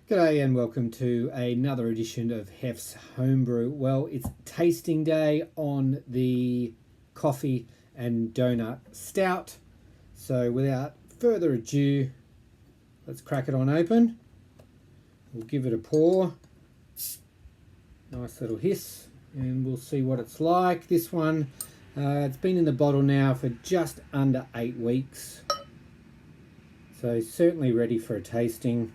G'day and welcome to another edition of Hef's Homebrew. Well, it's tasting day on the coffee and Doughnut Stout. So without further ado, let's crack it on open. We'll give it a pour. Nice little hiss and we'll see what it's like. This one, it's been in the bottle now for just under 8 weeks. So certainly ready for a tasting.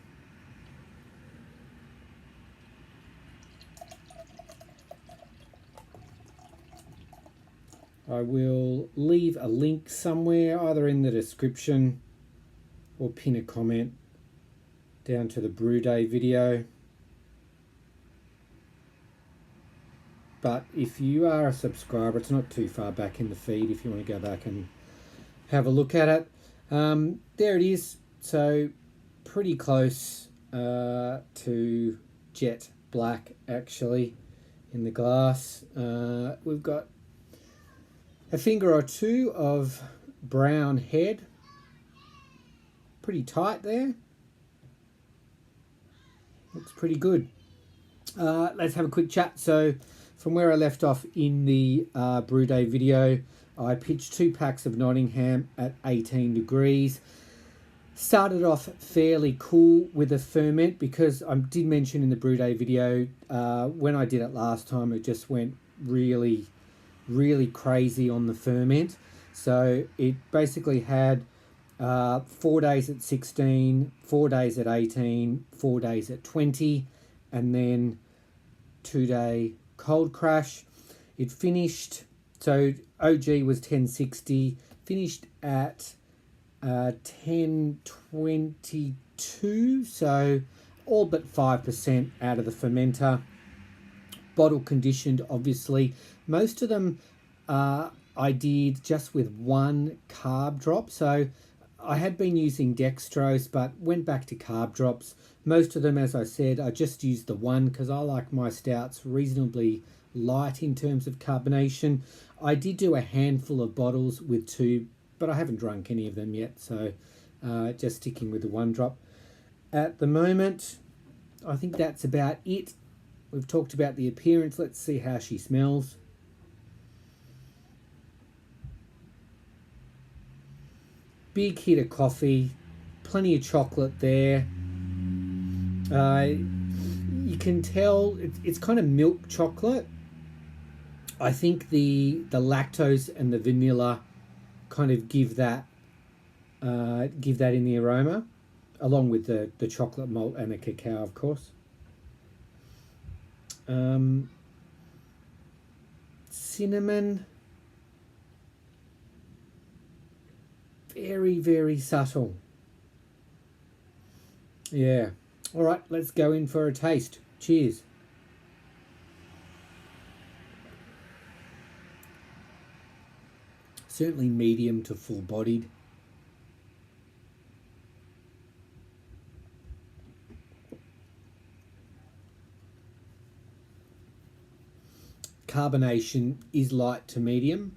I will leave a link somewhere, either in the description or pin a comment down to the brew day video. But if you are a subscriber, it's not too far back in the feed if you want to go back and have a look at it. There it is. So pretty close to jet black actually in the glass. We've got a finger or two of brown head. Pretty tight there. Looks pretty good. Let's have a quick chat. So from where I left off in the brew day video, I pitched 2 packs of Nottingham at 18 degrees. Started off fairly cool with the ferment because I did mention in the brew day video, when I did it last time, it just went really crazy on the ferment. So it basically had 4 days at 16, 4 days at 18, 4 days at 20, and then 2-day cold crash. It finished, so OG was 1060, finished at 1022, so all but 5% out of the fermenter. Bottle conditioned, obviously. Most of them I did just with 1 carb drop. So I had been using dextrose, but went back to carb drops. Most of them, as I said, I just used the 1 because I like my stouts reasonably light in terms of carbonation. I did do a handful of bottles with 2, but I haven't drunk any of them yet. So just sticking with the 1 drop. At the moment, I think that's about it. We've talked about the appearance. Let's see how she smells. Big hit of coffee, plenty of chocolate there. You can tell it's kind of milk chocolate. I think the lactose and the vanilla kind of give that in the aroma, along with the chocolate malt and the cacao, of course. Cinnamon, very subtle. Yeah. All right, let's go in for a taste. Cheers. Certainly medium to full bodied. Carbonation is light to medium.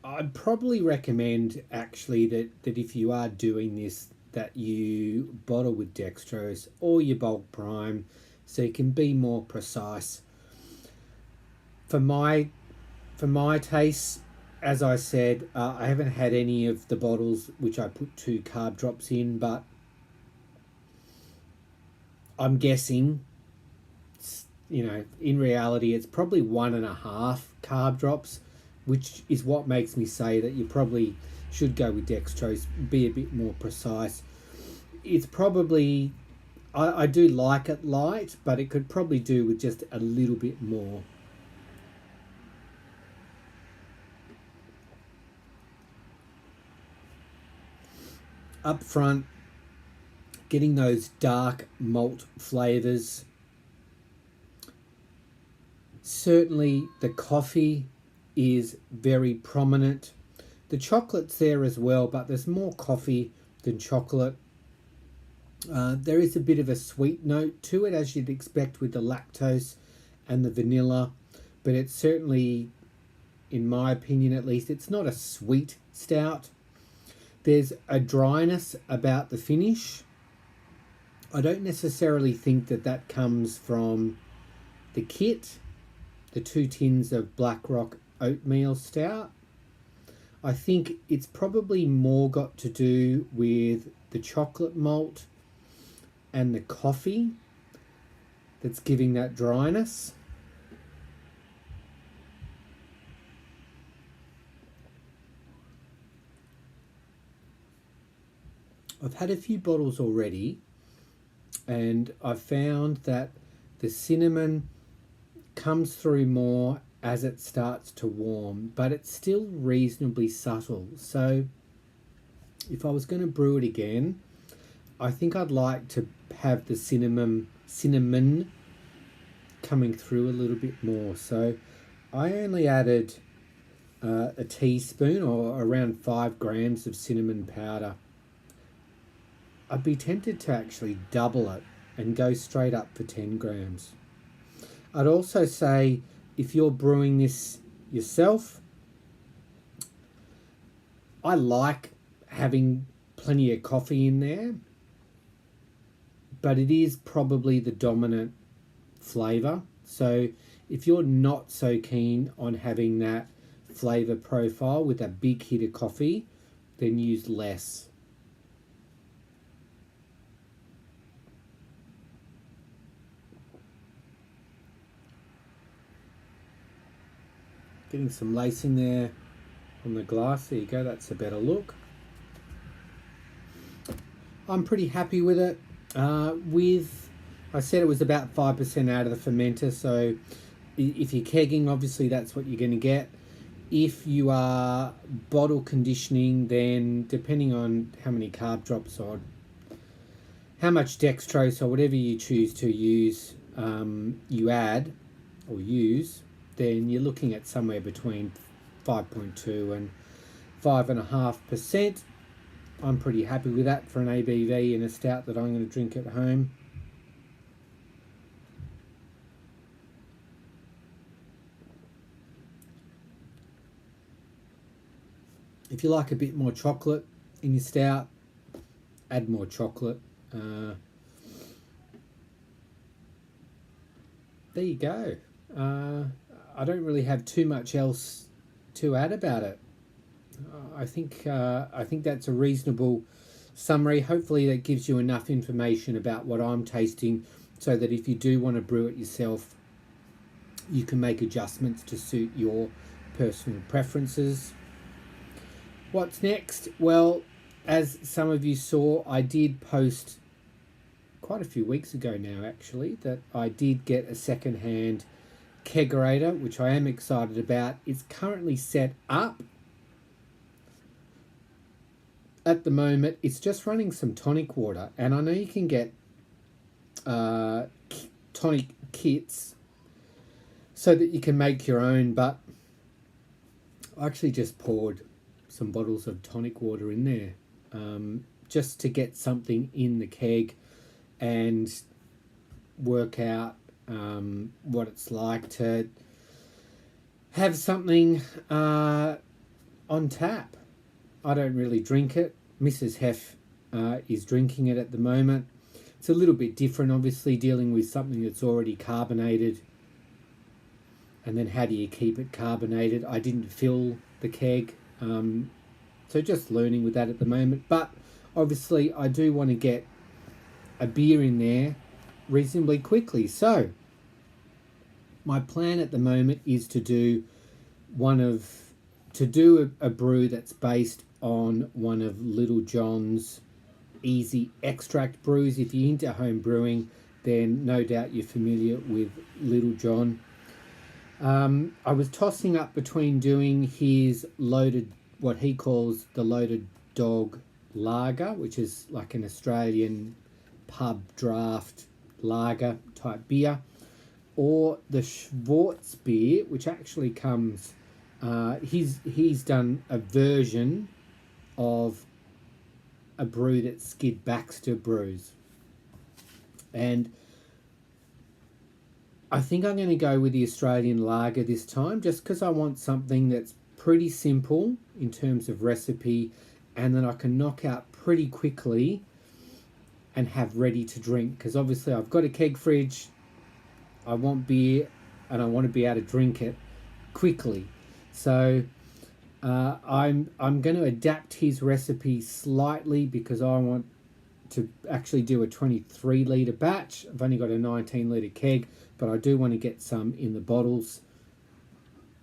I'd probably recommend actually that if you are doing this, that you bottle with dextrose or your bulk prime so you can be more precise. For my taste, as I said, I haven't had any of the bottles which I put 2 carb drops in, but I'm guessing, you know, in reality it's probably 1.5 carb drops, which is what makes me say that you probably should go with dextrose, be a bit more precise. It's probably, I do like it light, but it could probably do with just a little bit more. Up front, getting those dark malt flavours. Certainly the coffee is very prominent. The chocolate's there as well, but there's more coffee than chocolate. There is a bit of a sweet note to it, as you'd expect with the lactose and the vanilla, but it's certainly, in my opinion at least, it's not a sweet stout. There's a dryness about the finish. I don't necessarily think that that comes from the kit, the 2 tins of Blackrock Oatmeal Stout. I think it's probably more got to do with the chocolate malt and the coffee that's giving that dryness. I've had a few bottles already, and I've found that the cinnamon comes through more as it starts to warm, but it's still reasonably subtle. So if I was going to brew it again, I think I'd like to have the cinnamon coming through a little bit more. So I only added a teaspoon, or around 5 grams of cinnamon powder. I'd be tempted to actually double it and go straight up for 10 grams. I'd also say, if you're brewing this yourself, I like having plenty of coffee in there, but it is probably the dominant flavour. So if you're not so keen on having that flavour profile with a big hit of coffee, then use less. Getting some lacing there on the glass. There you go, that's a better look. I'm pretty happy with it. I said it was about 5% out of the fermenter, so if you're kegging, obviously that's what you're going to get. If you are bottle conditioning, then depending on how many carb drops or how much dextrose or whatever you choose to use, you add or use, then you're looking at somewhere between 5.2 and 5.5%. I'm pretty happy with that for an ABV in a stout that I'm going to drink at home. If you like a bit more chocolate in your stout, add more chocolate. There you go. I don't really have too much else to add about it. I think that's a reasonable summary. Hopefully that gives you enough information about what I'm tasting, so that if you do want to brew it yourself, you can make adjustments to suit your personal preferences. What's next? Well, as some of you saw, I did post quite a few weeks ago now, actually, that I did get a second-hand kegerator, which I am excited about. It's currently set up. At the moment, it's just running some tonic water, and I know you can get tonic kits so that you can make your own, but I actually just poured some bottles of tonic water in there just to get something in the keg and work out what it's like to have something on tap. I don't really drink it. Mrs. Hef is drinking it at the moment. It's a little bit different, obviously, dealing with something that's already carbonated. And then how do you keep it carbonated? I didn't fill the keg. So just learning with that at the moment. But obviously I do want to get a beer in there reasonably quickly. So my plan at the moment is to do a brew that's based on one of Little John's easy extract brews. If you're into home brewing, then no doubt you're familiar with Little John. I was tossing up between doing his what he calls the Loaded Dog Lager, which is like an Australian pub draft lager type beer, or the Schwartz beer, which actually comes, he's done a version of a brew that Skid Baxter brews. And I think I'm going to go with the Australian lager this time, just because I want something that's pretty simple in terms of recipe and that I can knock out pretty quickly and have ready to drink, because obviously I've got a keg fridge, I want beer, and I want to be able to drink it quickly. So I'm going to adapt his recipe slightly, because I want to actually do a 23 litre batch. I've only got a 19 litre keg, but I do want to get some in the bottles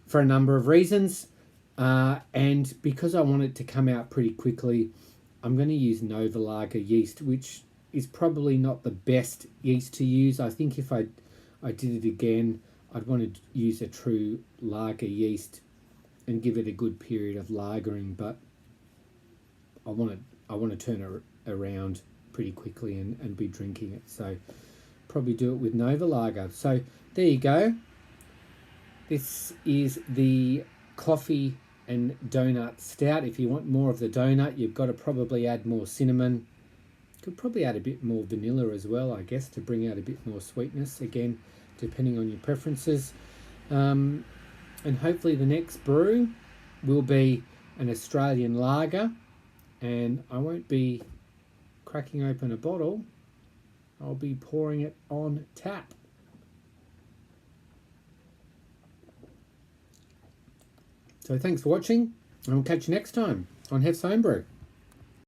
for a number of reasons. And because I want it to come out pretty quickly, I'm going to use Nova Lager yeast, which is probably not the best yeast to use. I think if I did it again, I'd want to use a true lager yeast and give it a good period of lagering, but I want to turn it around pretty quickly and be drinking it. So probably do it with Nova Lager. So there you go. This is the coffee and donut stout. If you want more of the donut, you've got to probably add more cinnamon. Could probably add a bit more vanilla as well, I guess, to bring out a bit more sweetness, again, depending on your preferences. And hopefully the next brew will be an Australian lager, and I won't be cracking open a bottle. I'll be pouring it on tap. So thanks for watching, and I'll catch you next time on Hef's Homebrew.